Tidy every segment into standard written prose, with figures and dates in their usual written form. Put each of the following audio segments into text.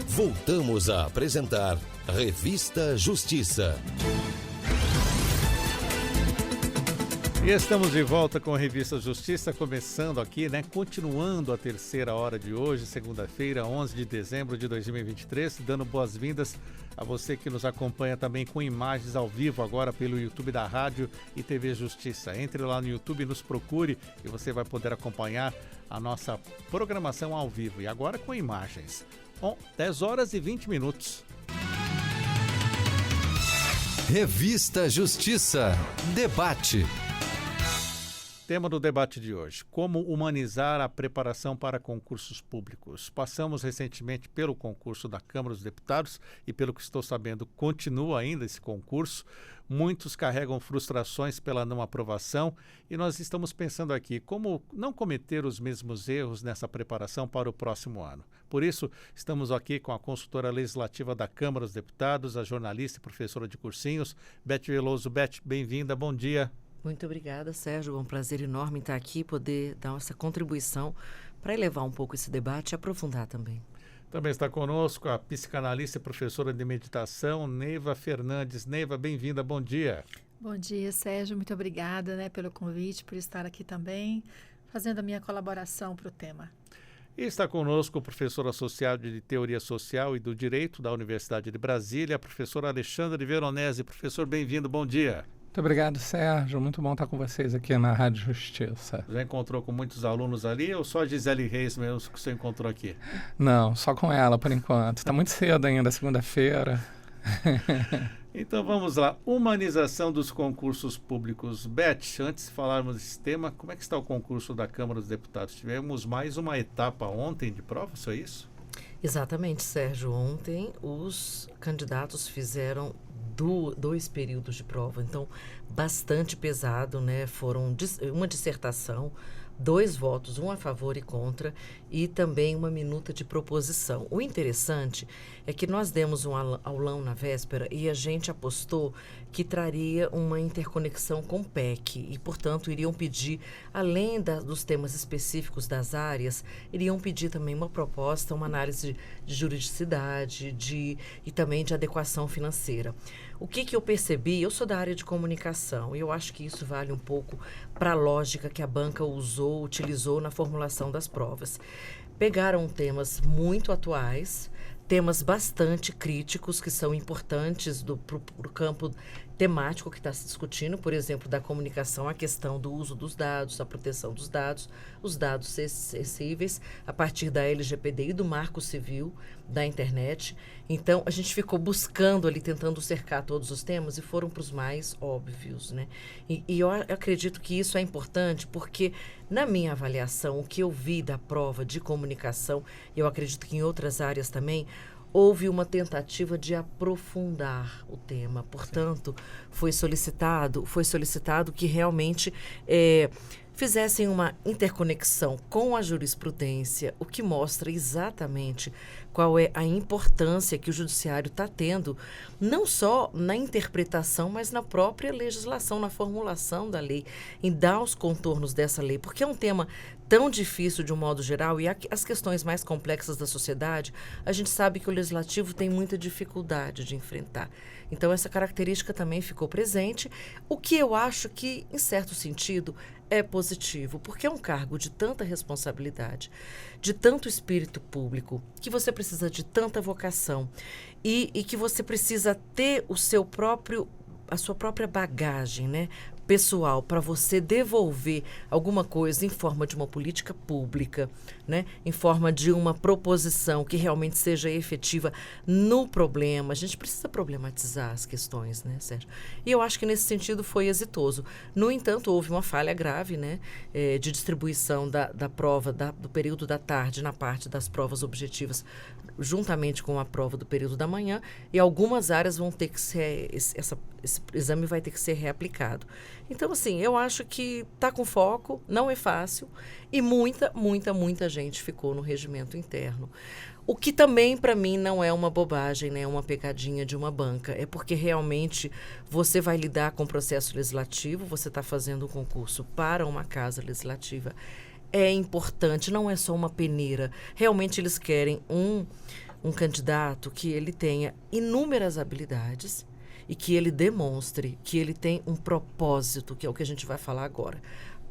Voltamos a apresentar Revista Justiça. E estamos de volta com a Revista Justiça, começando aqui, continuando a terceira hora de hoje, segunda-feira, 11 de dezembro de 2023, dando boas-vindas a você que nos acompanha também com imagens ao vivo agora pelo YouTube da Rádio e TV Justiça. Entre lá no YouTube, nos procure e você vai poder acompanhar a nossa programação ao vivo. E agora com imagens. 10 horas e 20 minutos. Revista Justiça. Debate. Tema do debate de hoje: como humanizar a preparação para concursos públicos. Passamos recentemente pelo concurso da Câmara dos Deputados e, pelo que estou sabendo, continua ainda esse concurso. Muitos carregam frustrações pela não aprovação e nós estamos pensando aqui como não cometer os mesmos erros nessa preparação para o próximo ano. Por isso, estamos aqui com a consultora legislativa da Câmara dos Deputados, a jornalista e professora de cursinhos, Beth Veloso. Beth, bem-vinda, bom dia. Muito obrigada, Sérgio. É um prazer enorme estar aqui e poder dar essa contribuição para elevar um pouco esse debate e aprofundar também. Também está conosco a psicanalista e professora de meditação, Neiva Fernandes. Neiva, bem-vinda, bom dia. Bom dia, Sérgio. Muito obrigada pelo convite, por estar aqui também, fazendo a minha colaboração para o tema. E está conosco o professor associado de Teoria Social e do Direito da Universidade de Brasília, a professora Alexandra Veronese. Professor, bem-vindo, bom dia. Muito obrigado, Sérgio. Muito bom estar com vocês aqui na Rádio Justiça. Já encontrou com muitos alunos ali ou só a Gisele Reis mesmo que você encontrou aqui? Não, só com ela por enquanto. Está muito cedo ainda, segunda-feira. Então vamos lá. Humanização dos concursos públicos. Beth, antes de falarmos desse tema, como é que está o concurso da Câmara dos Deputados? Tivemos mais uma etapa ontem de prova, foi isso? Exatamente, Sérgio. Ontem os candidatos fizeram 2 períodos de prova, então bastante pesado, Foram uma dissertação, 2 votos, um a favor e contra, e também uma minuta de proposição. O interessante é que nós demos um aulão na véspera e a gente apostou que traria uma interconexão com o PEC e, portanto, iriam pedir, além dos temas específicos das áreas, iriam pedir também uma proposta, uma análise de juridicidade e também de adequação financeira. O que eu percebi? Eu sou da área de comunicação e eu acho que isso vale um pouco para a lógica que a banca utilizou na formulação das provas. Pegaram temas muito atuais, temas bastante críticos que são importantes para o campo temático que está se discutindo, por exemplo, da comunicação, a questão do uso dos dados, a proteção dos dados, os dados sensíveis, a partir da LGPD e do Marco Civil da internet. Então, a gente ficou buscando ali, tentando cercar todos os temas e foram para os mais óbvios, E eu acredito que isso é importante porque, na minha avaliação, o que eu vi da prova de comunicação, eu acredito que em outras áreas também, houve uma tentativa de aprofundar o tema. Portanto, foi solicitado que realmente fizessem uma interconexão com a jurisprudência, o que mostra exatamente qual é a importância que o judiciário está tendo, não só na interpretação, mas na própria legislação, na formulação da lei, em dar os contornos dessa lei, porque é um tema tão difícil de um modo geral e as questões mais complexas da sociedade, a gente sabe que o legislativo tem muita dificuldade de enfrentar. Então, essa característica também ficou presente, o que eu acho que, em certo sentido, é positivo, porque é um cargo de tanta responsabilidade, de tanto espírito público, que você precisa de tanta vocação e que você precisa ter a sua própria bagagem, pessoal, para você devolver alguma coisa em forma de uma política pública, em forma de uma proposição que realmente seja efetiva no problema. A gente precisa problematizar as questões, Sérgio? E eu acho que nesse sentido foi exitoso. No entanto, houve uma falha grave, de distribuição da prova do período da tarde na parte das provas objetivas, juntamente com a prova do período da manhã, e algumas áreas vão ter que ser, esse exame vai ter que ser reaplicado. Então, assim, eu acho que está com foco, não é fácil, e muita gente ficou no regimento interno. O que também, para mim, não é uma bobagem, é uma pegadinha de uma banca. É porque realmente você vai lidar com o processo legislativo, você está fazendo um concurso para uma casa legislativa. é importante, não é só uma peneira. Realmente eles querem um candidato que ele tenha inúmeras habilidades e que ele demonstre que ele tem um propósito, que é o que a gente vai falar agora.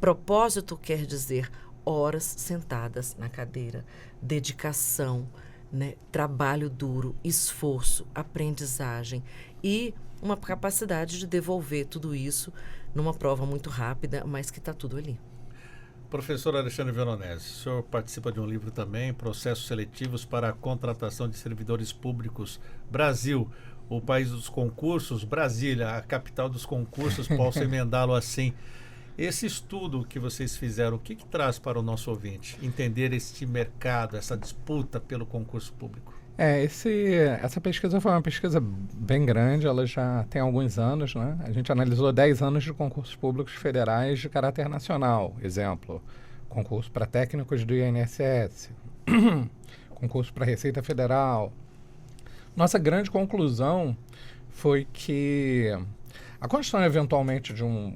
Propósito quer dizer horas sentadas na cadeira, dedicação, né, trabalho duro, esforço, aprendizagem e uma capacidade de devolver tudo isso numa prova muito rápida, mas que está tudo ali. Professor Alexandre Veronese, o senhor participa de um livro também, Processos Seletivos para a Contratação de Servidores Públicos Brasil, o país dos concursos, Brasília, a capital dos concursos, posso emendá-lo assim. Esse estudo que vocês fizeram, o que traz para o nosso ouvinte? Entender este mercado, essa disputa pelo concurso público. Essa pesquisa foi uma pesquisa bem grande, ela já tem alguns anos, né? A gente analisou 10 anos de concursos públicos federais de caráter nacional. Exemplo, concurso para técnicos do INSS, concurso para Receita Federal. Nossa grande conclusão foi que a construção eventualmente de um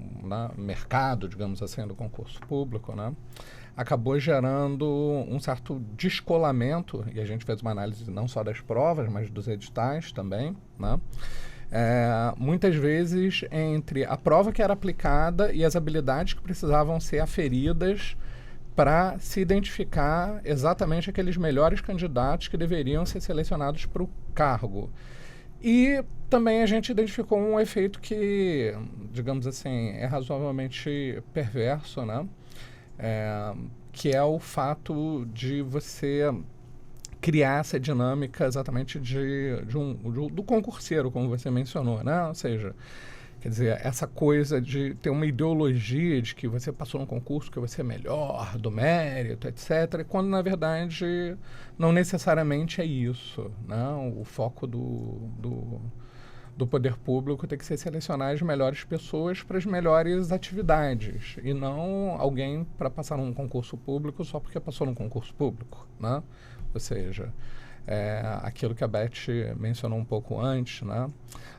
mercado, digamos assim, do concurso público, né, acabou gerando um certo descolamento, e a gente fez uma análise não só das provas, mas dos editais também, né, muitas vezes entre a prova que era aplicada e as habilidades que precisavam ser aferidas para se identificar exatamente aqueles melhores candidatos que deveriam ser selecionados para o cargo. E também a gente identificou um efeito que, digamos assim, é razoavelmente perverso, né? Que é o fato de você criar essa dinâmica exatamente do concurseiro, como você mencionou, né? Ou seja, quer dizer, essa coisa de ter uma ideologia de que você passou num concurso, que você é melhor, do mérito, etc., quando, na verdade, não necessariamente é isso, né? O foco do poder público tem que ser selecionar as melhores pessoas para as melhores atividades, e não alguém para passar num concurso público só porque passou num concurso público, né? Ou seja, aquilo que a Beth mencionou um pouco antes, né?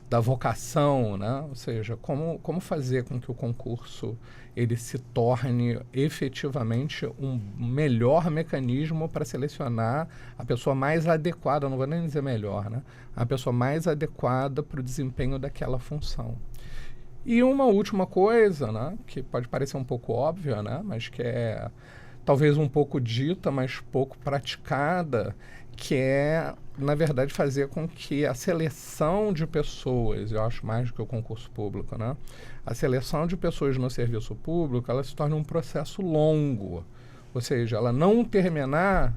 Da vocação, né? Ou seja, como fazer com que o concurso ele se torne efetivamente um melhor mecanismo para selecionar a pessoa mais adequada, não vou nem dizer melhor, né? A pessoa mais adequada para o desempenho daquela função. E uma última coisa, né? Que pode parecer um pouco óbvia, né? Mas que é talvez um pouco dita, mas pouco praticada, que é, na verdade, fazer com que a seleção de pessoas, eu acho mais do que o concurso público, né? A seleção de pessoas no serviço público, ela se torna um processo longo. Ou seja, ela não terminar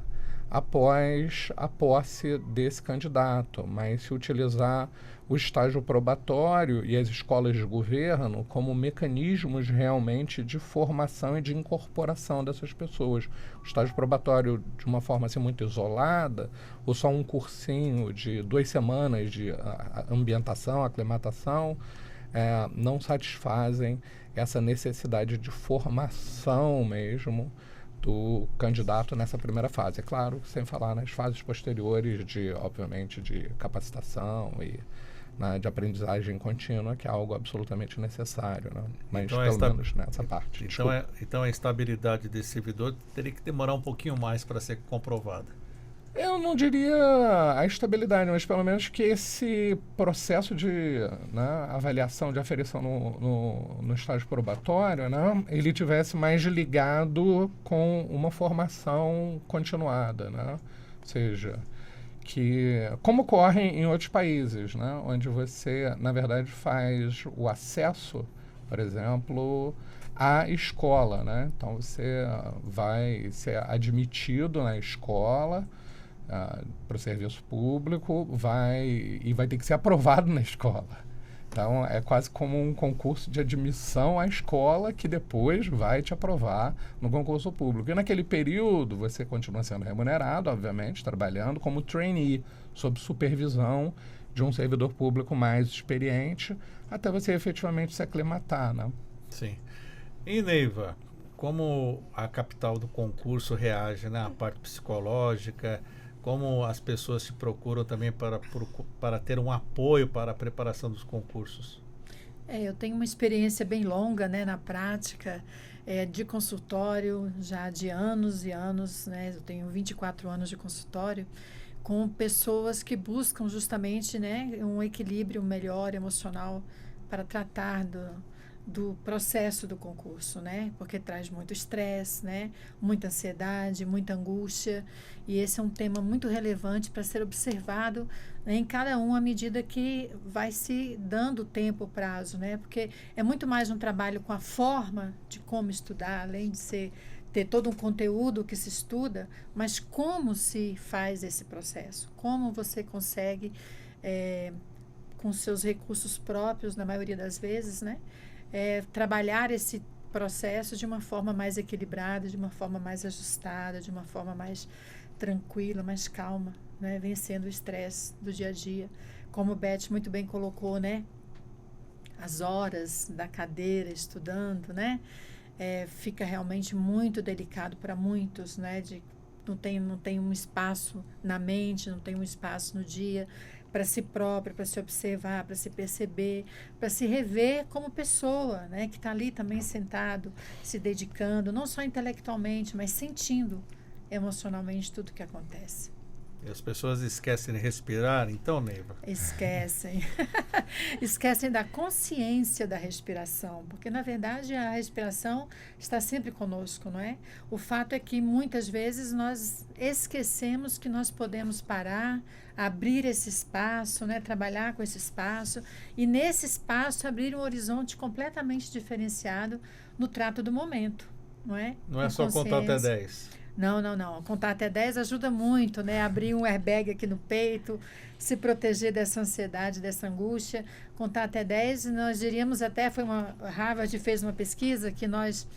após a posse desse candidato, mas se utilizar o estágio probatório e as escolas de governo como mecanismos realmente de formação e de incorporação dessas pessoas. O estágio probatório de uma forma assim muito isolada, ou só um cursinho de 2 semanas de ambientação, aclimatação, não satisfazem essa necessidade de formação mesmo do candidato nessa primeira fase. É claro, sem falar nas fases posteriores obviamente, de capacitação e de aprendizagem contínua, que é algo absolutamente necessário, né? Mas então, pelo menos nessa parte. Então a estabilidade desse servidor teria que demorar um pouquinho mais para ser comprovada. Eu não diria a estabilidade, mas pelo menos que esse processo de avaliação, de aferição no estágio probatório, né, ele tivesse mais ligado com uma formação continuada, né? Ou seja, como ocorre em outros países, né, onde você, na verdade, faz o acesso, por exemplo, à escola, né? Então você vai ser admitido na escola para o serviço público, vai ter que ser aprovado na escola. Então, é quase como um concurso de admissão à escola que depois vai te aprovar no concurso público. E naquele período, você continua sendo remunerado, obviamente, trabalhando como trainee, sob supervisão de um servidor público mais experiente, até você efetivamente se aclimatar, né? Sim. E, Neiva, como a capital do concurso reage, né? A parte psicológica, como as pessoas te procuram também para ter um apoio para a preparação dos concursos? Eu tenho uma experiência bem longa, né, na prática, de consultório, já de anos e anos, né? Eu tenho 24 anos de consultório, com pessoas que buscam justamente, né, um equilíbrio melhor emocional para tratar do processo do concurso, né? Porque traz muito estresse, né? Muita ansiedade, muita angústia. E esse é um tema muito relevante para ser observado, né, em cada um à medida que vai se dando tempo, prazo, né? Porque é muito mais um trabalho com a forma de como estudar, além de ter todo um conteúdo que se estuda, mas como se faz esse processo, como você consegue, com seus recursos próprios, na maioria das vezes, né? Trabalhar esse processo de uma forma mais equilibrada, de uma forma mais ajustada, de uma forma mais tranquila, mais calma, né? Vencendo o estresse do dia a dia. Como o Beth muito bem colocou, né? As horas da cadeira estudando, né? Fica realmente muito delicado para muitos, né? Não tem um espaço na mente, não tem um espaço no dia para si próprio, para se observar, para se perceber, para se rever como pessoa, né? Que está ali também sentado, se dedicando, não só intelectualmente, mas sentindo emocionalmente tudo que acontece. E as pessoas esquecem de respirar, então, Neiva? Esquecem. Esquecem da consciência da respiração, porque, na verdade, a respiração está sempre conosco, não é? O fato é que, muitas vezes, nós esquecemos que nós podemos parar, abrir esse espaço, né? Trabalhar com esse espaço, e, nesse espaço, abrir um horizonte completamente diferenciado no trato do momento, não é? Não é só contar até 10. Não. Contar até 10 ajuda muito, né? Abrir um airbag aqui no peito, se proteger dessa ansiedade, dessa angústia. Contar até 10, nós diríamos até, Harvard fez uma pesquisa que nós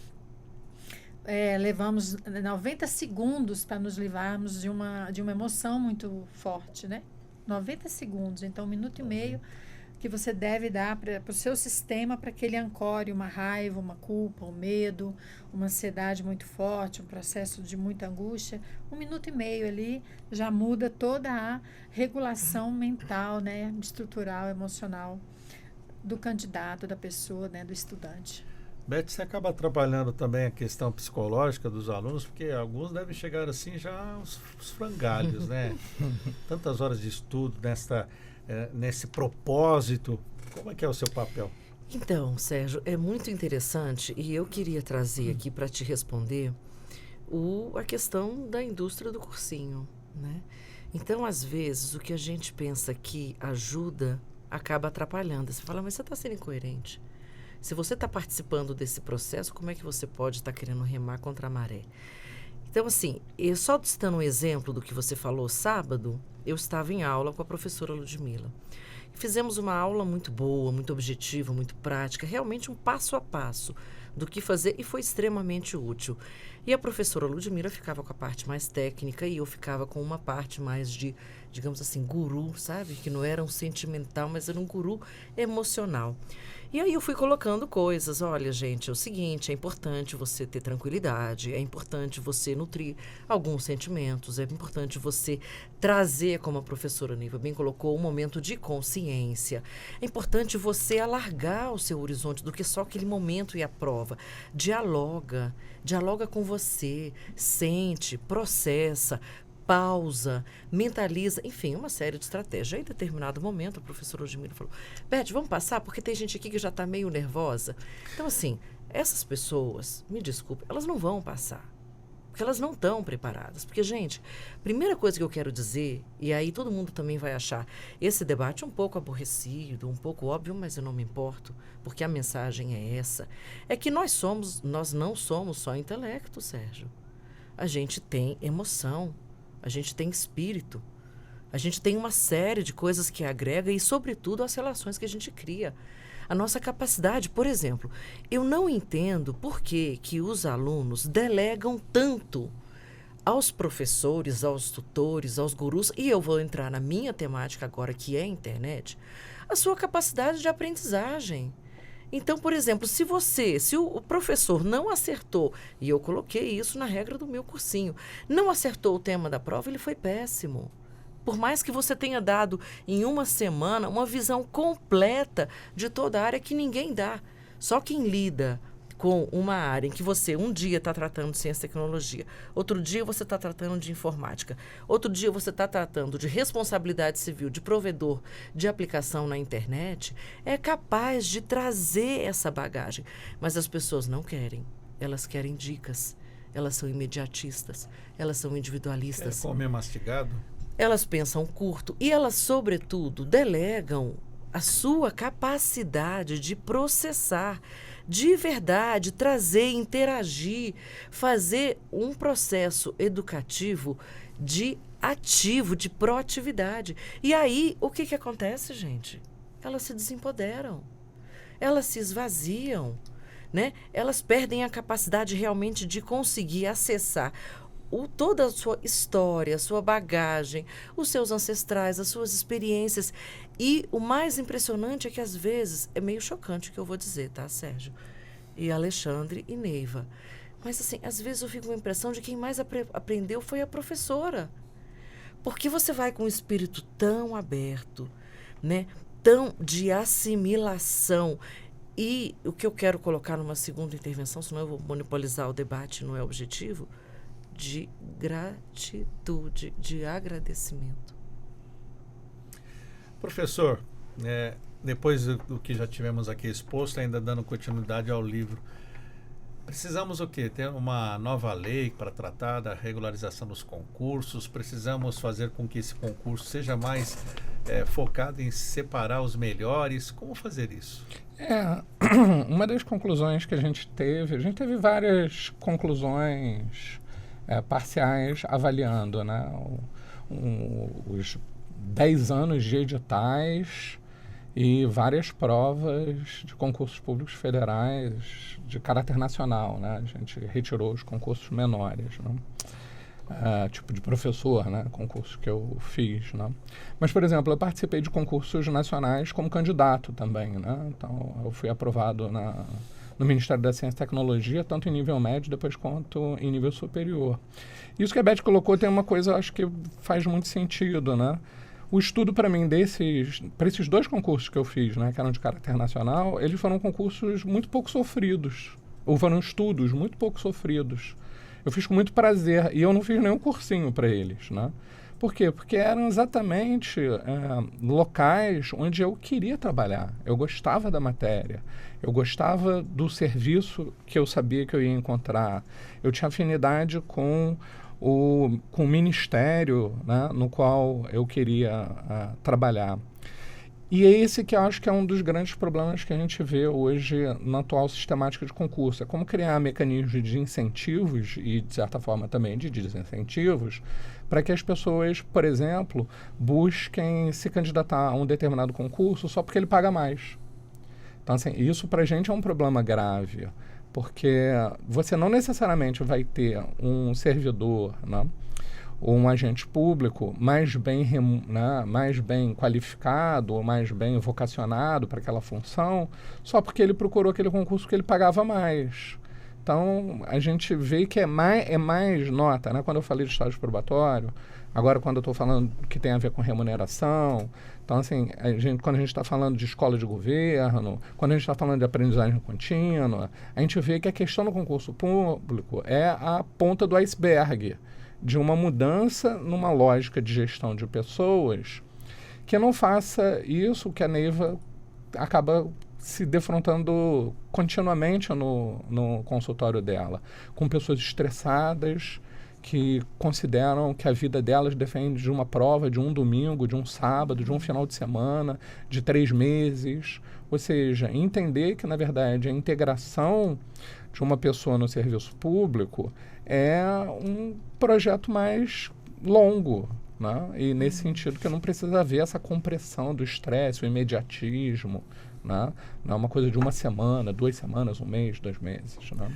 levamos 90 segundos para nos livrarmos de uma emoção muito forte, né? 90 segundos, então 1 minuto e meio que você deve dar para o seu sistema para que ele ancore uma raiva, uma culpa, um medo, uma ansiedade muito forte, um processo de muita angústia. 1 minuto e meio ali já muda toda a regulação mental, né, estrutural, emocional do candidato, da pessoa, né, do estudante. Beth, você acaba trabalhando também a questão psicológica dos alunos, porque alguns devem chegar assim já os frangalhos, né? Tantas horas de estudo nesse propósito. Como é que é o seu papel? Então, Sérgio, é muito interessante e eu queria trazer aqui para te responder a questão da indústria do cursinho, né? Então, às vezes, o que a gente pensa que ajuda acaba atrapalhando. Você fala, mas você está sendo incoerente. Se você está participando desse processo, como é que você pode estar querendo remar contra a maré? Então, assim, só citando um exemplo do que você falou sábado, eu estava em aula com a professora Ludmila. Fizemos uma aula muito boa, muito objetiva, muito prática, realmente um passo a passo do que fazer e foi extremamente útil. E a professora Ludmila ficava com a parte mais técnica e eu ficava com uma parte mais de, digamos assim, guru, sabe? Que não era um sentimental, mas era um guru emocional. E aí eu fui colocando coisas, olha gente, é o seguinte, é importante você ter tranquilidade, é importante você nutrir alguns sentimentos, é importante você trazer, como a professora Neiva bem colocou, um momento de consciência. É importante você alargar o seu horizonte do que só aquele momento e a prova. Dialoga com você, sente, processa, pausa, mentaliza, enfim, uma série de estratégias. Aí, em determinado momento, o professor Ludmila falou, Beth, vamos passar, porque tem gente aqui que já está meio nervosa. Então, assim, essas pessoas, me desculpe, elas não vão passar, porque elas não estão preparadas. Porque, gente, primeira coisa que eu quero dizer, e aí todo mundo também vai achar esse debate um pouco aborrecido, um pouco óbvio, mas eu não me importo, porque a mensagem é essa, é que nós não somos só intelecto, Sérgio. A gente tem emoção, a gente tem espírito, a gente tem uma série de coisas que agrega e, sobretudo, as relações que a gente cria. A nossa capacidade, por exemplo, eu não entendo por que os alunos delegam tanto aos professores, aos tutores, aos gurus, e eu vou entrar na minha temática agora, que é a internet, a sua capacidade de aprendizagem. Então, por exemplo, se o professor não acertou, e eu coloquei isso na regra do meu cursinho, não acertou o tema da prova, ele foi péssimo. Por mais que você tenha dado em uma semana uma visão completa de toda a área que ninguém dá. Só quem lida com uma área em que você um dia está tratando de ciência e tecnologia, outro dia você está tratando de informática, outro dia você está tratando de responsabilidade civil, de provedor de aplicação na internet, é capaz de trazer essa bagagem. Mas as pessoas não querem. Elas querem dicas. Elas são imediatistas. Elas são individualistas. É comer mastigado? Elas pensam curto e elas, sobretudo, delegam a sua capacidade de processar, de verdade, trazer, interagir, fazer um processo educativo de ativo, de proatividade. E aí, o que acontece, gente? Elas se desempoderam, elas se esvaziam, né? Elas perdem a capacidade realmente de conseguir acessar toda a sua história, a sua bagagem, os seus ancestrais, as suas experiências. E o mais impressionante é que, às vezes, é meio chocante o que eu vou dizer, tá, Sérgio? E Alexandre e Neiva. Mas, assim, às vezes eu fico com a impressão de que quem mais aprendeu foi a professora. Porque você vai com um espírito tão aberto, né? Tão de assimilação. E o que eu quero colocar numa segunda intervenção, senão eu vou monopolizar o debate, não é o objetivo, de gratitude, de agradecimento. Professor, depois do que já tivemos aqui exposto, ainda dando continuidade ao livro, precisamos o quê? Ter uma nova lei para tratar da regularização dos concursos? Precisamos fazer com que esse concurso seja mais focado em separar os melhores? Como fazer isso? Uma das conclusões que a gente teve várias conclusões parciais avaliando, né, os 10 anos de editais e várias provas de concursos públicos federais de caráter nacional, né? A gente retirou os concursos menores, né? Tipo de professor, né? Concursos que eu fiz, né? Mas, por exemplo, eu participei de concursos nacionais como candidato também, né? Então, eu fui aprovado no Ministério da Ciência e Tecnologia, tanto em nível médio depois quanto em nível superior. Isso que a Beth colocou tem uma coisa, eu acho que faz muito sentido, né? O estudo, para mim, para esses 2 concursos que eu fiz, né, que eram de caráter nacional, eles foram concursos muito pouco sofridos, ou foram estudos muito pouco sofridos. Eu fiz com muito prazer, e eu não fiz nenhum cursinho para eles, né? Por quê? Porque eram exatamente locais onde eu queria trabalhar. Eu gostava da matéria, eu gostava do serviço que eu sabia que eu ia encontrar. Eu tinha afinidade com o ministério, né, no qual eu queria trabalhar. E é esse que eu acho que é um dos grandes problemas que a gente vê hoje na atual sistemática de concurso. É como criar mecanismos de incentivos e, de certa forma, também de desincentivos para que as pessoas, por exemplo, busquem se candidatar a um determinado concurso só porque ele paga mais. Então, assim, isso para a gente é um problema grave, porque você não necessariamente vai ter um servidor, né, ou um agente público mais bem qualificado ou mais bem vocacionado para aquela função só porque ele procurou aquele concurso que ele pagava mais. Então, a gente vê que é mais nota, né? Quando eu falei de estágio probatório, agora quando eu estou falando que tem a ver com remuneração. Então, assim, quando a gente está falando de escola de governo, quando a gente está falando de aprendizagem contínua, a gente vê que a questão do concurso público é a ponta do iceberg de uma mudança numa lógica de gestão de pessoas que não faça isso que a Neiva acaba se defrontando continuamente no consultório dela, com pessoas estressadas que consideram que a vida delas depende de uma prova, de um domingo, de um sábado, de um final de semana, de 3 meses. Ou seja, entender que, na verdade, a integração de uma pessoa no serviço público é um projeto mais longo, né? E nesse sentido que não precisa haver essa compressão do estresse, o imediatismo, né? Não é uma coisa de uma semana, 2 semanas, 1 mês, 2 meses, né?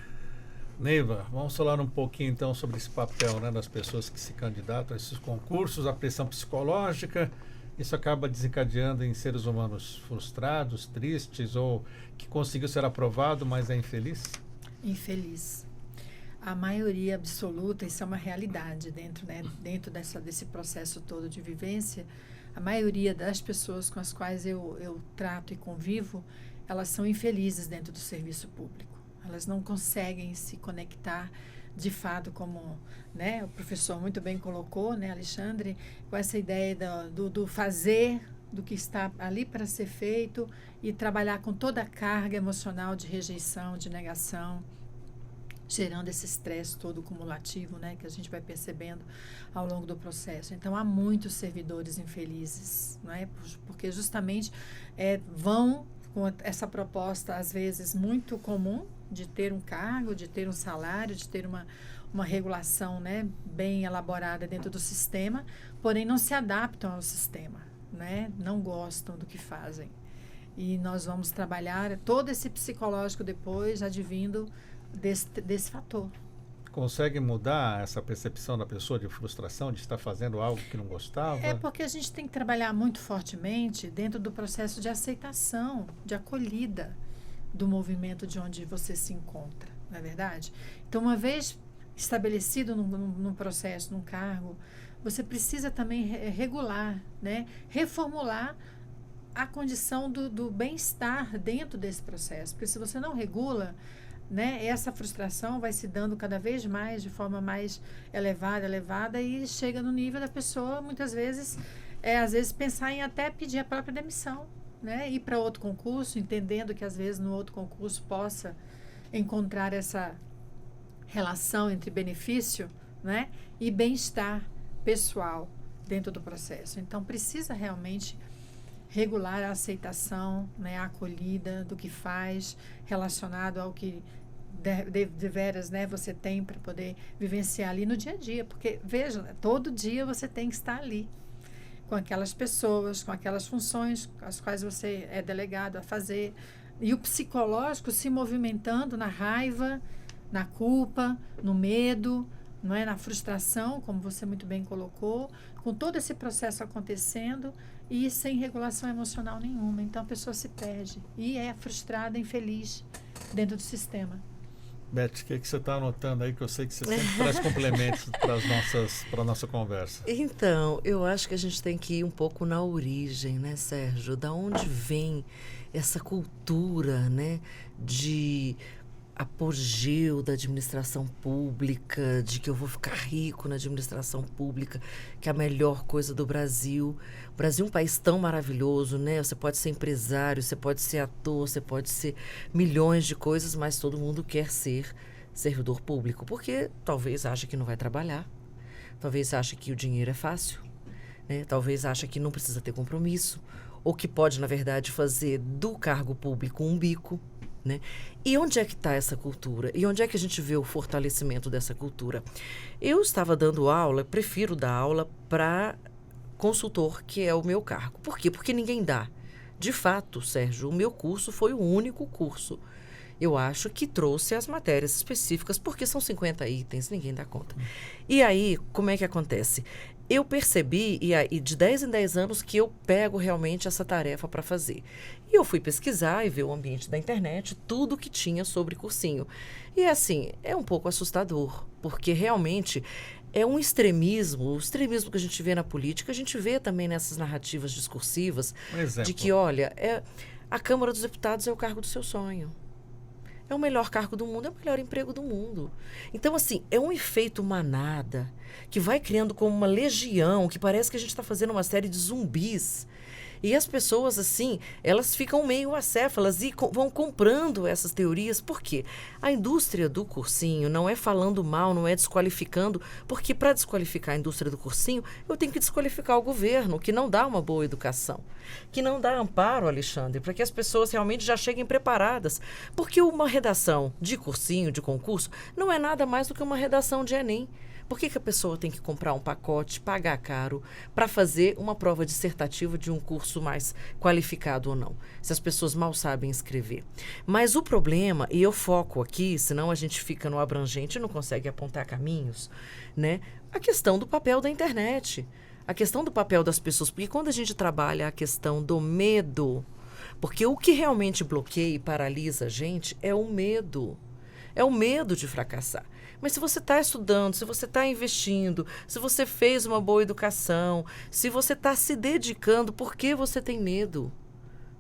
Neiva, vamos falar um pouquinho então sobre esse papel, né, das pessoas que se candidatam a esses concursos, a pressão psicológica. Isso acaba desencadeando em seres humanos frustrados, tristes, ou que conseguiu ser aprovado, mas é infeliz? Infeliz. A maioria absoluta, isso é uma realidade dentro, né, dentro desse processo todo de vivência. A maioria das pessoas com as quais eu trato e convivo, elas são infelizes dentro do serviço público. Elas não conseguem se conectar de fato, como, né, o professor muito bem colocou, né, Alexandre, com essa ideia do fazer, do que está ali para ser feito e trabalhar com toda a carga emocional de rejeição, de negação, gerando esse estresse todo cumulativo, né, que a gente vai percebendo ao longo do processo. Então, há muitos servidores infelizes, né, porque justamente vão com essa proposta, às vezes, muito comum de ter um cargo, de ter um salário, de ter uma regulação, né, bem elaborada dentro do sistema, porém não se adaptam ao sistema, né, não gostam do que fazem. E nós vamos trabalhar todo esse psicológico depois, advindo desse fator. Consegue mudar essa percepção da pessoa de frustração, de estar fazendo algo que não gostava? É porque a gente tem que trabalhar muito fortemente dentro do processo de aceitação, de acolhida do movimento de onde você se encontra, não é verdade? Então, uma vez estabelecido num processo, num cargo, você precisa também regular, né? Reformular a condição do bem-estar dentro desse processo. Porque se você não regula, né, essa frustração vai se dando cada vez mais, de forma mais elevada, e chega no nível da pessoa, muitas vezes, às vezes pensar em até pedir a própria demissão, né, ir para outro concurso, entendendo que às vezes no outro concurso possa encontrar essa relação entre benefício, né, e bem-estar pessoal dentro do processo. Então, precisa realmente regular a aceitação, né, a acolhida do que faz, relacionado ao que de veras, né, você tem para poder vivenciar ali no dia a dia. Porque, veja, todo dia você tem que estar ali, com aquelas pessoas, com aquelas funções as quais você é delegado a fazer. E o psicológico se movimentando na raiva, na culpa, no medo, não é, na frustração, como você muito bem colocou, com todo esse processo acontecendo e sem regulação emocional nenhuma. Então a pessoa se perde e é frustrada, infeliz dentro do sistema. Beth, o que você está anotando aí, que eu sei que você sempre traz complementos para a nossa conversa? Então, eu acho que a gente tem que ir um pouco na origem, né, Sérgio? Da onde vem essa cultura, né, de apogeu da administração pública, de que eu vou ficar rico na administração pública, que é a melhor coisa do Brasil. O Brasil é um país tão maravilhoso, né? Você pode ser empresário, você pode ser ator, você pode ser milhões de coisas, mas todo mundo quer ser servidor público, porque talvez ache que não vai trabalhar, talvez ache que o dinheiro é fácil, né? Talvez ache que não precisa ter compromisso, ou que pode, na verdade, fazer do cargo público um bico, né? E onde é que está essa cultura? E onde é que a gente vê o fortalecimento dessa cultura? Eu estava dando aula, prefiro dar aula para consultor, que é o meu cargo. Por quê? Porque ninguém dá. De fato, Sérgio, o meu curso foi o único curso, eu acho, que trouxe as matérias específicas, porque são 50 itens, ninguém dá conta. E aí, como é que acontece? Eu percebi, e de 10 em 10 anos, que eu pego realmente essa tarefa para fazer. E eu fui pesquisar e ver o ambiente da internet, tudo que tinha sobre cursinho. E assim, é um pouco assustador, porque realmente é um extremismo, o extremismo que a gente vê na política, a gente vê também nessas narrativas discursivas, de que, olha, a Câmara dos Deputados é o cargo do seu sonho. É o melhor cargo do mundo, é o melhor emprego do mundo. Então, assim, é um efeito manada que vai criando como uma legião, que parece que a gente está fazendo uma série de zumbis. E as pessoas, assim, elas ficam meio acéfalas e vão comprando essas teorias. Por quê? A indústria do cursinho não é falando mal, não é desqualificando, porque para desqualificar a indústria do cursinho, eu tenho que desqualificar o governo, que não dá uma boa educação, que não dá amparo, Alexandre, para que as pessoas realmente já cheguem preparadas. Porque uma redação de cursinho, de concurso, não é nada mais do que uma redação de Enem. Por que a pessoa tem que comprar um pacote, pagar caro, para fazer uma prova dissertativa de um curso mais qualificado ou não? Se as pessoas mal sabem escrever. Mas o problema, e eu foco aqui, senão a gente fica no abrangente e não consegue apontar caminhos, né? A questão do papel da internet, a questão do papel das pessoas. Porque quando a gente trabalha a questão do medo, porque o que realmente bloqueia e paralisa a gente é o medo. É o medo de fracassar. Mas se você está estudando, se você está investindo, se você fez uma boa educação, se você está se dedicando, por que você tem medo?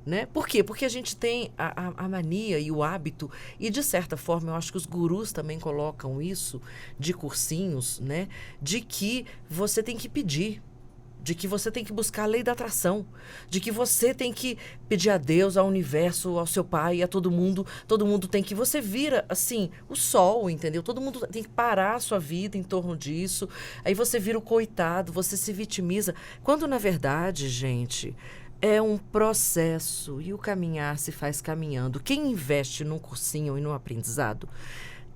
Né? Por quê? Porque a gente tem a mania e o hábito, e de certa forma eu acho que os gurus também colocam isso, de cursinhos, né? De que você tem que pedir, de que você tem que buscar a lei da atração, de que você tem que pedir a Deus, ao universo, ao seu pai, a todo mundo tem que... Você vira, assim, o sol, entendeu? Todo mundo tem que parar a sua vida em torno disso, aí você vira o coitado, você se vitimiza, quando na verdade, gente, é um processo e o caminhar se faz caminhando. Quem investe num cursinho e num aprendizado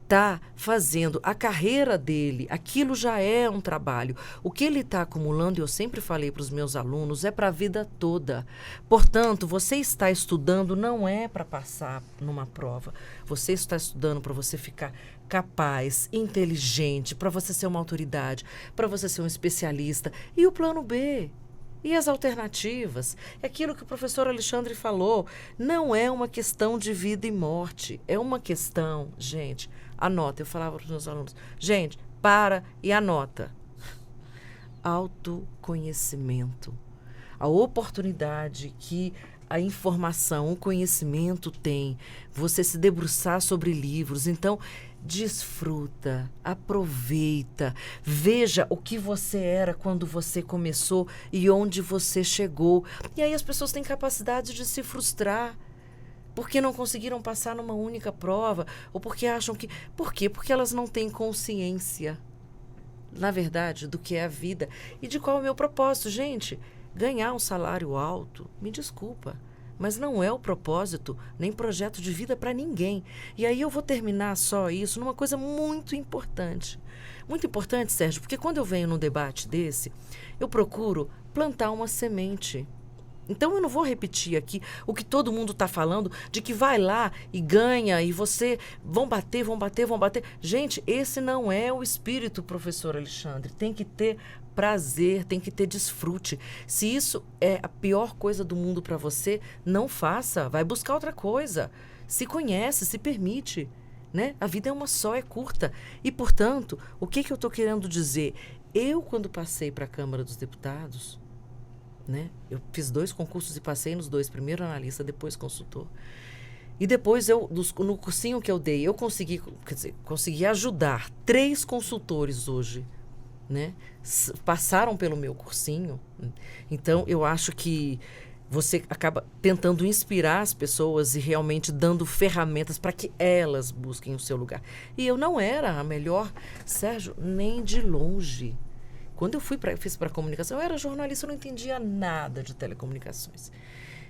está fazendo a carreira dele, aquilo já é um trabalho. O que ele está acumulando, eu sempre falei para os meus alunos, é para a vida toda. Portanto, você está estudando não é para passar numa prova. Você está estudando para você ficar capaz, inteligente, para você ser uma autoridade, para você ser um especialista. E o plano B? E as alternativas? É aquilo que o professor Alexandre falou. Não é uma questão de vida e morte. É uma questão, gente, anota. Eu falava para os meus alunos, gente, para e anota. Autoconhecimento. A oportunidade que a informação, o conhecimento tem. Você se debruçar sobre livros. Então, desfruta, aproveita, veja o que você era quando você começou e onde você chegou. E aí as pessoas têm capacidade de se frustrar porque não conseguiram passar numa única prova ou porque acham que... Por quê? Porque elas não têm consciência, na verdade, do que é a vida e de qual é o meu propósito. Gente, ganhar um salário alto, me desculpa, mas não é o propósito, nem projeto de vida para ninguém. E aí eu vou terminar só isso numa coisa muito importante. Muito importante, Sérgio, porque quando eu venho num debate desse, eu procuro plantar uma semente. Então eu não vou repetir aqui o que todo mundo está falando, de que vai lá e ganha e você... Vão bater. Gente, esse não é o espírito, professor Alexandre. Tem que ter prazer, tem que ter desfrute. Se isso é a pior coisa do mundo para você, não faça, vai buscar outra coisa. Se conhece, se permite, né? A vida é uma só, é curta. E, portanto, o que eu estou querendo dizer? Eu, quando passei para a Câmara dos Deputados, né? Eu fiz 2 concursos e passei nos 2, primeiro analista, depois consultor. E depois, no cursinho que eu dei, eu consegui ajudar 3 consultores hoje, né? Passaram pelo meu cursinho. Então, eu acho que você acaba tentando inspirar as pessoas e realmente dando ferramentas para que elas busquem o seu lugar. E eu não era a melhor, Sérgio, nem de longe. Quando eu fiz para comunicação, eu era jornalista, eu não entendia nada de telecomunicações.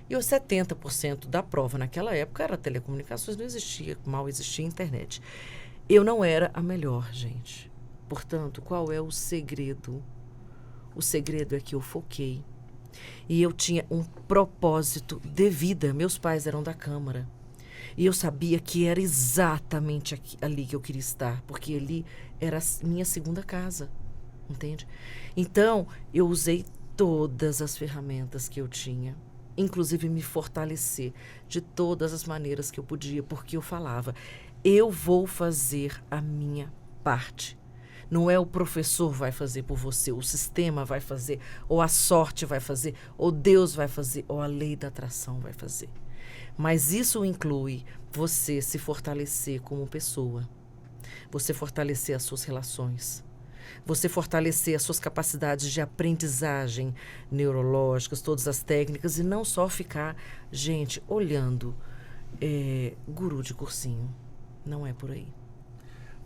E os 70% da prova naquela época era telecomunicações, não existia, mal existia internet. Eu não era a melhor, gente. Portanto, qual é o segredo? O segredo é que eu foquei. E eu tinha um propósito de vida. Meus pais eram da Câmara. E eu sabia que era exatamente ali que eu queria estar, porque ali era a minha segunda casa. Entende? Então, eu usei todas as ferramentas que eu tinha, inclusive me fortalecer de todas as maneiras que eu podia, porque eu falava, eu vou fazer a minha parte. Não é o professor vai fazer por você, o sistema vai fazer, ou a sorte vai fazer, ou Deus vai fazer, ou a lei da atração vai fazer. Mas isso inclui você se fortalecer como pessoa, você fortalecer as suas relações, você fortalecer as suas capacidades de aprendizagem neurológicas, todas as técnicas, e não só ficar, gente, olhando guru de cursinho. Não é por aí.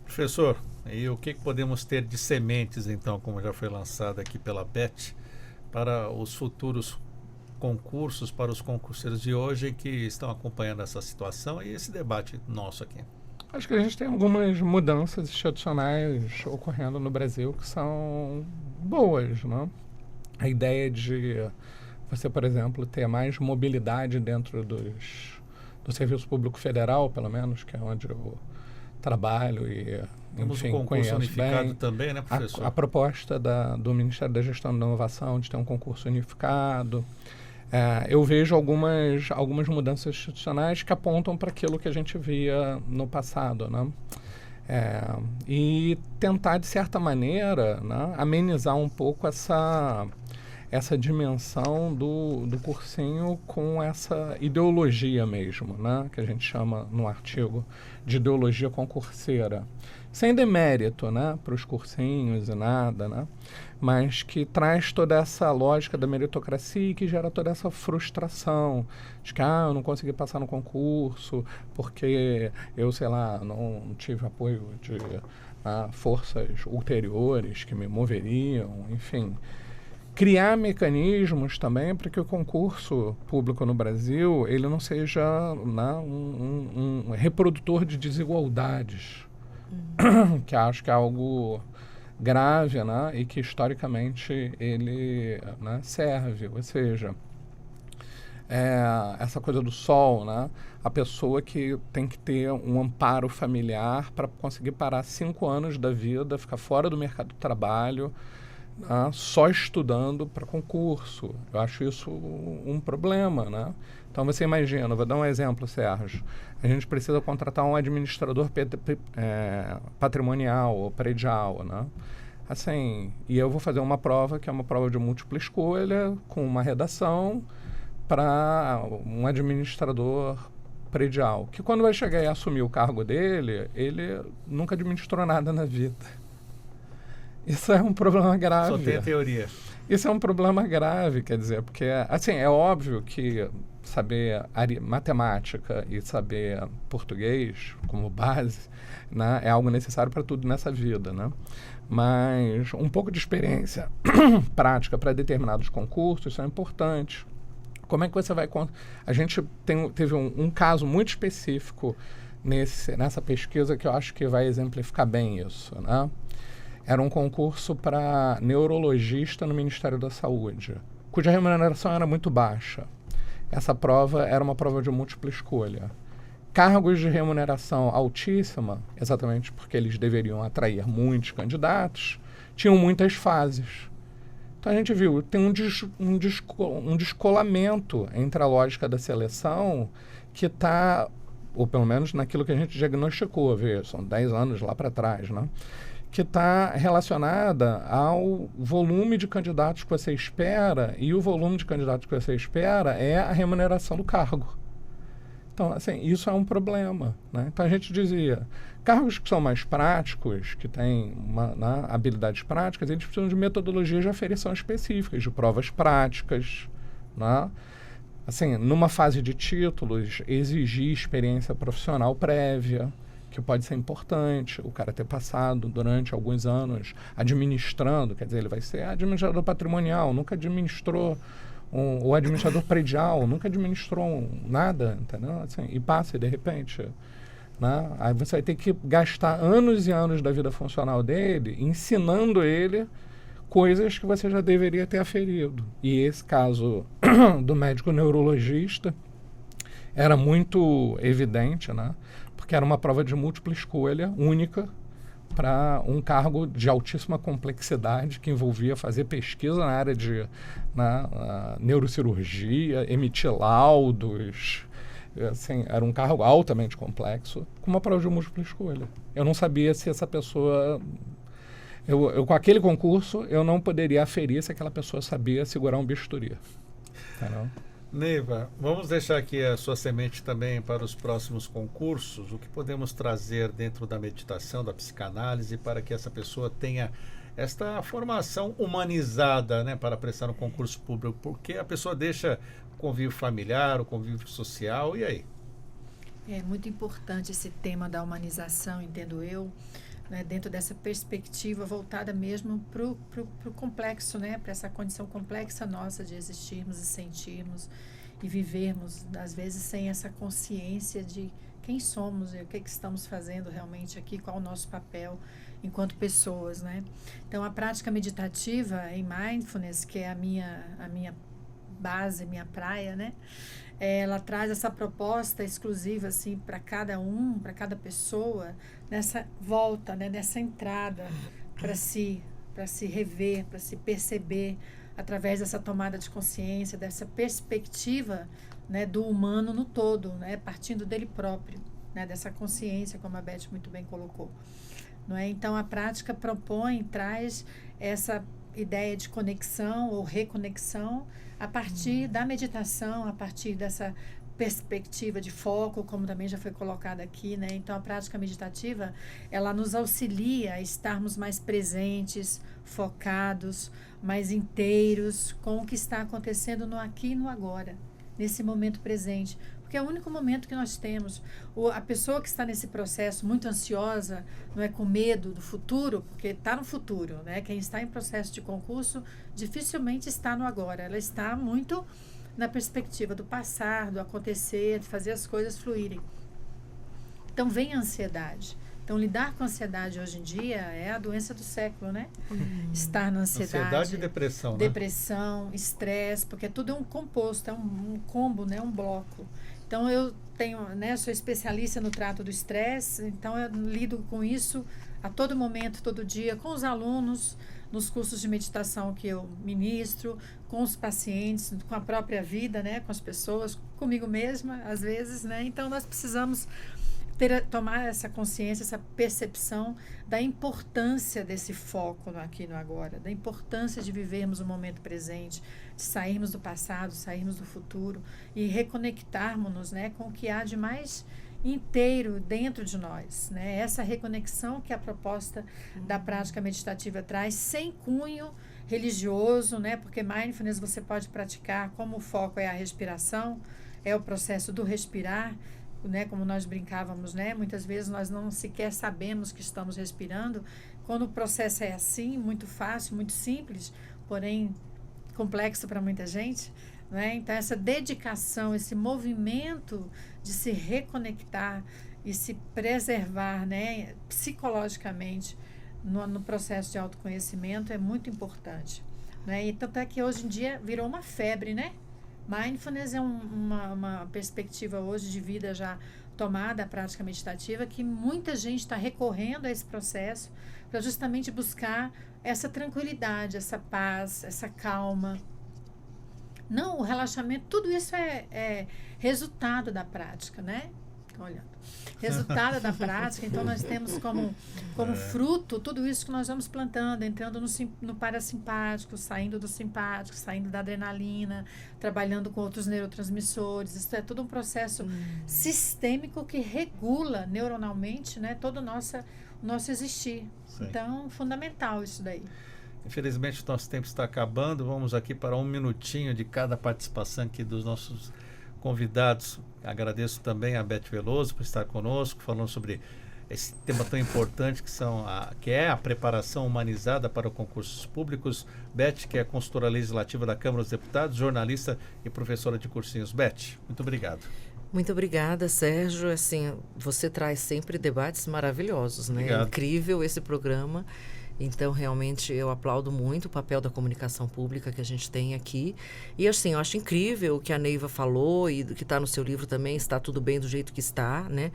Professor, e o que podemos ter de sementes, então, como já foi lançado aqui pela Beth, para os futuros concursos, para os concurseiros de hoje que estão acompanhando essa situação e esse debate nosso aqui? Acho que a gente tem algumas mudanças institucionais ocorrendo no Brasil que são boas, né? A ideia de você, por exemplo, ter mais mobilidade dentro do Serviço Público Federal, pelo menos, que é onde eu trabalho e, temos enfim, um concurso unificado bem. também, né, professor? A proposta do Ministério da Gestão e da Inovação de ter um concurso unificado. Eu vejo algumas mudanças institucionais que apontam para aquilo que a gente via no passado, né? E tentar, de certa maneira, né, amenizar um pouco essa dimensão do cursinho com essa ideologia mesmo, né, que a gente chama no artigo de ideologia concurseira. Sem demérito, né, para os cursinhos e nada, né, mas que traz toda essa lógica da meritocracia e que gera toda essa frustração de que eu não consegui passar no concurso porque eu, sei lá, não tive apoio de forças ulteriores que me moveriam, enfim. Criar mecanismos também para que o concurso público no Brasil ele não seja, né, um reprodutor de desigualdades, que acho que é algo grave, né, e que historicamente ele, né, serve, ou seja, essa coisa do sol, né, a pessoa que tem que ter um amparo familiar para conseguir parar 5 anos da vida, ficar fora do mercado de trabalho, só estudando para concurso. Eu acho isso um problema, né? Então você imagina, vou dar um exemplo, Sérgio. A gente precisa contratar um administrador patrimonial ou predial, né? Assim, e eu vou fazer uma prova que é uma prova de múltipla escolha com uma redação para um administrador predial, que quando vai chegar e assumir o cargo dele, ele nunca administrou nada na vida. Isso é um problema grave. Só tem a teoria. Isso é um problema grave, quer dizer, porque, assim, é óbvio que saber matemática e saber português como base, né, é algo necessário para tudo nessa vida, né? Mas um pouco de experiência prática para determinados concursos, isso é importante. Como é que você vai... A gente teve um caso muito específico nessa pesquisa que eu acho que vai exemplificar bem isso, né? Era um concurso para neurologista no Ministério da Saúde, cuja remuneração era muito baixa. Essa prova era uma prova de múltipla escolha. Cargos de remuneração altíssima, exatamente porque eles deveriam atrair muitos candidatos, tinham muitas fases. Então a gente viu, tem um descolamento entre a lógica da seleção que está, ou pelo menos naquilo que a gente diagnosticou, são 10 anos lá para trás, né? Que está relacionada ao volume de candidatos que você espera, e o volume de candidatos que você espera é a remuneração do cargo. Então, assim, isso é um problema, né? Então, a gente dizia, cargos que são mais práticos, que têm habilidades práticas, eles precisam de metodologias de aferição específicas, de provas práticas, né? Assim, numa fase de títulos, exigir experiência profissional prévia, que pode ser importante, o cara ter passado durante alguns anos administrando, quer dizer, ele vai ser administrador patrimonial, nunca administrou, ou administrador predial, nunca administrou nada, entendeu? Assim, e passa, de repente, né? Aí você vai ter que gastar anos e anos da vida funcional dele ensinando ele coisas que você já deveria ter aferido. E esse caso do médico neurologista era muito evidente, né? Porque era uma prova de múltipla escolha, única, para um cargo de altíssima complexidade que envolvia fazer pesquisa na área de neurocirurgia, emitir laudos. Assim, era um cargo altamente complexo, com uma prova de múltipla escolha. Eu não sabia se essa pessoa... Eu com aquele concurso, eu não poderia aferir se aquela pessoa sabia segurar um bisturi. Entendeu? Neiva, vamos deixar aqui a sua semente também para os próximos concursos. O que podemos trazer dentro da meditação, da psicanálise, para que essa pessoa tenha esta formação humanizada, né, para prestar um concurso público? Porque a pessoa deixa o convívio familiar, o convívio social, e aí? É muito importante esse tema da humanização, entendo eu, né, dentro dessa perspectiva voltada mesmo para o complexo, né, para essa condição complexa nossa de existirmos e sentirmos e vivermos, às vezes sem essa consciência de quem somos e o que estamos fazendo realmente aqui, qual o nosso papel enquanto pessoas, né? Então, a prática meditativa em mindfulness, que é a minha base, minha praia, né? Ela traz essa proposta exclusiva assim para cada pessoa, nessa volta, né, nessa entrada para se rever, para se perceber através dessa tomada de consciência, dessa perspectiva, né, do humano no todo, né, partindo dele próprio. né, dessa consciência, como a Beth muito bem colocou. Não é? Então, a prática traz essa ideia de conexão ou reconexão a partir da meditação, a partir dessa perspectiva de foco, como também já foi colocado aqui, né? Então, a prática meditativa, ela nos auxilia a estarmos mais presentes, focados, mais inteiros com o que está acontecendo no aqui e no agora, nesse momento presente. Porque é o único momento que nós temos. A pessoa que está nesse processo muito ansiosa, não é, com medo do futuro, porque está no futuro, né? Quem está em processo de concurso dificilmente está no agora. Ela está muito na perspectiva do passar, do acontecer, de fazer as coisas fluírem. Então vem a ansiedade. Então lidar com a ansiedade hoje em dia é a doença do século, né? Estar na Ansiedade e depressão, né? Depressão, estresse, porque tudo é um composto, é um combo, né? Um bloco. Então eu tenho, né? Sou especialista no trato do estresse, então eu lido com isso a todo momento, todo dia, com os alunos, nos cursos de meditação que eu ministro, com os pacientes, com a própria vida, né? Com as pessoas, comigo mesma, às vezes, né? Então nós precisamos tomar essa consciência, essa percepção da importância desse foco no aqui e no agora, da importância de vivermos o momento presente, de sairmos do passado, sairmos do futuro e reconectarmos-nos, né, com o que há de mais inteiro dentro de nós, né? Essa reconexão que a proposta da prática meditativa traz, sem cunho religioso, né? Porque mindfulness você pode praticar como o foco é a respiração, é o processo do respirar, né, como nós brincávamos, né, muitas vezes nós não sequer sabemos que estamos respirando, quando o processo é assim, muito fácil, muito simples, porém complexo para muita gente, né? Então essa dedicação, esse movimento de se reconectar e se preservar, né, psicologicamente no processo de autoconhecimento é muito importante, né? E tanto é que hoje em dia virou uma febre, né? Mindfulness é uma perspectiva hoje de vida já tomada, a prática meditativa, que muita gente está recorrendo a esse processo para justamente buscar essa tranquilidade, essa paz, essa calma. Não, o relaxamento, tudo isso é resultado da prática, né? Olhando. Resultado da prática, então nós temos como fruto tudo isso que nós vamos plantando, entrando no parasimpático, saindo do simpático, saindo da adrenalina, trabalhando com outros neurotransmissores. Isso é todo um processo sistêmico que regula neuronalmente, né, todo o nosso existir. Sim. Então, fundamental isso daí. Infelizmente, o nosso tempo está acabando. Vamos aqui para um minutinho de cada participação aqui dos nossos convidados. Agradeço também a Beth Veloso por estar conosco, falando sobre esse tema tão importante que é a preparação humanizada para concursos públicos. Beth, que é consultora legislativa da Câmara dos Deputados, jornalista e professora de cursinhos. Beth, muito obrigado. Muito obrigada, Sérgio. Assim, você traz sempre debates maravilhosos, né? Obrigado. É incrível esse programa. Então, realmente, eu aplaudo muito o papel da comunicação pública que a gente tem aqui. E, assim, eu acho incrível o que a Neiva falou e do que está no seu livro também, está tudo bem do jeito que está, né?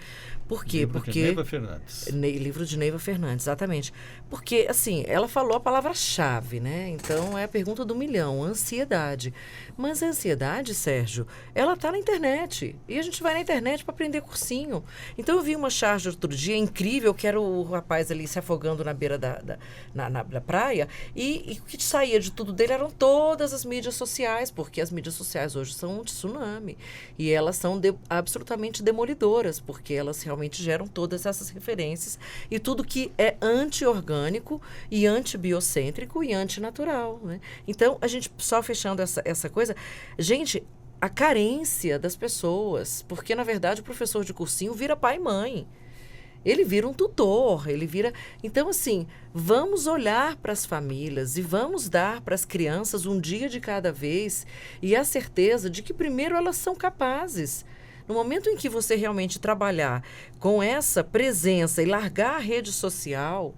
Por quê? Livro Porque... de Neiva Fernandes. Livro de Neiva Fernandes, exatamente. Porque, assim, ela falou a palavra-chave, né? Então, é a pergunta do milhão, ansiedade. Mas a ansiedade, Sérgio, ela está na internet. E a gente vai na internet para aprender cursinho. Então, eu vi uma charge outro dia incrível, que era o rapaz ali se afogando na beira na praia, e o que saía de tudo dele eram todas as mídias sociais, porque as mídias sociais hoje são um tsunami. E elas são absolutamente demolidoras, porque elas realmente geram todas essas referências e tudo que é anti-orgânico e anti-biocêntrico e antinatural, né? Então, a gente, só fechando essa coisa, gente, a carência das pessoas, porque, na verdade, o professor de cursinho vira pai e mãe. Ele vira um tutor, ele vira... Então, assim, vamos olhar para as famílias e vamos dar para as crianças um dia de cada vez e a certeza de que, primeiro, elas são capazes. No momento em que você realmente trabalhar com essa presença e largar a rede social,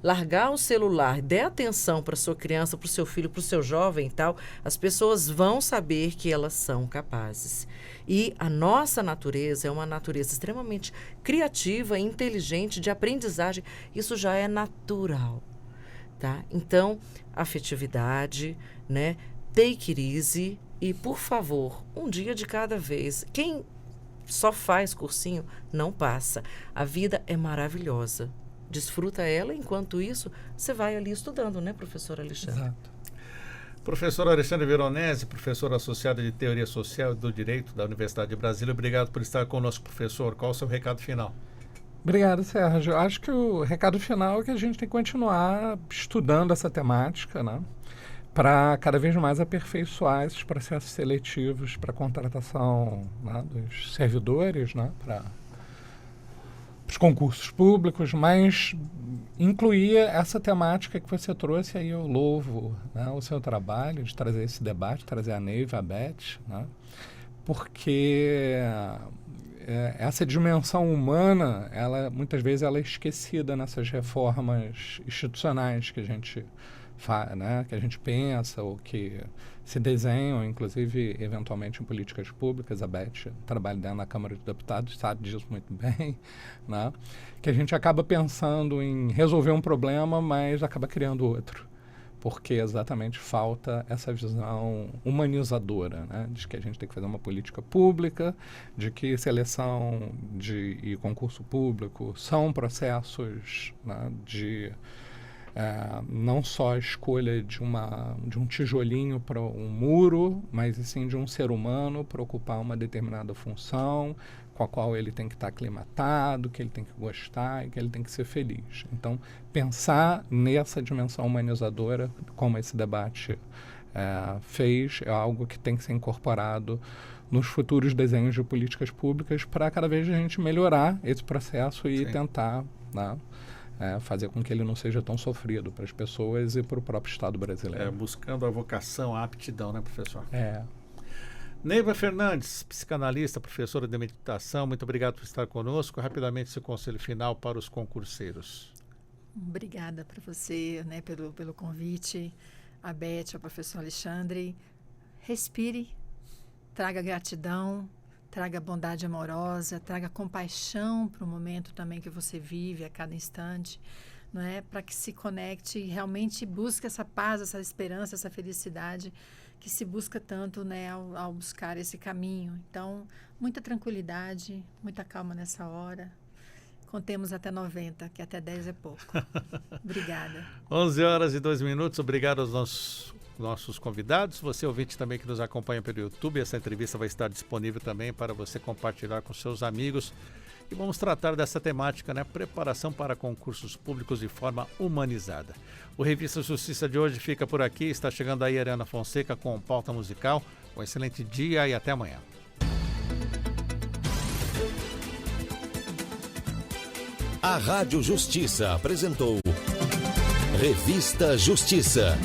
largar o celular, der atenção para a sua criança, para o seu filho, para o seu jovem e tal, as pessoas vão saber que elas são capazes. E a nossa natureza é uma natureza extremamente criativa, inteligente, de aprendizagem. Isso já é natural, tá? Então, afetividade, né? Take it easy e, por favor, um dia de cada vez. Quem só faz cursinho, não passa. A vida é maravilhosa. Desfruta ela, enquanto isso, você vai ali estudando, né, professor Alexandre? Exato. Professor Alexandre Veronese, professor associado de Teoria Social e do Direito da Universidade de Brasília, obrigado por estar conosco, professor. Qual o seu recado final? Obrigado, Sérgio. Eu acho que o recado final é que a gente tem que continuar estudando essa temática, né? Para cada vez mais aperfeiçoar esses processos seletivos para contratação, né, dos servidores, né, para os concursos públicos, mas incluir essa temática que você trouxe aí. Eu louvo, né, o seu trabalho de trazer esse debate, trazer a Neiva, a Beth, né, porque essa dimensão humana, muitas vezes ela é esquecida nessas reformas institucionais que a gente né, que a gente pensa ou que se desenham, inclusive, eventualmente, em políticas públicas. A Beth trabalha dentro da Câmara de Deputados, sabe disso muito bem, né? Que a gente acaba pensando em resolver um problema, mas acaba criando outro, porque exatamente falta essa visão humanizadora, né? De que a gente tem que fazer uma política pública, de que seleção e concurso público são processos, né, de não só a escolha de um tijolinho para um muro, mas sim de um ser humano para ocupar uma determinada função com a qual ele tem que estar aclimatado, que ele tem que gostar e que ele tem que ser feliz. Então, pensar nessa dimensão humanizadora, como esse debate fez, é algo que tem que ser incorporado nos futuros desenhos de políticas públicas para cada vez a gente melhorar esse processo e tentar, né, fazer com que ele não seja tão sofrido para as pessoas e para o próprio Estado brasileiro. Buscando a vocação, a aptidão, né, professor? Neiva Fernandes, psicanalista, professora de meditação, muito obrigado por estar conosco. Rapidamente, seu conselho final para os concurseiros. Obrigada para você, né, pelo convite, a Beth, ao professor Alexandre. Respire, traga gratidão, traga bondade amorosa, traga compaixão para o momento também que você vive a cada instante, não é? Para que se conecte e realmente busque essa paz, essa esperança, essa felicidade que se busca tanto, né, ao buscar esse caminho. Então, muita tranquilidade, muita calma nessa hora. Contemos até 90, que até 10 é pouco. Obrigada. 11h02. Obrigado aos nossos convidados. Você, ouvinte também que nos acompanha pelo YouTube, essa entrevista vai estar disponível também para você compartilhar com seus amigos. E vamos tratar dessa temática, né? Preparação para concursos públicos de forma humanizada. O Revista Justiça de hoje fica por aqui. Está chegando aí a Ariana Fonseca com pauta musical. Um excelente dia e até amanhã. A Rádio Justiça apresentou Revista Justiça.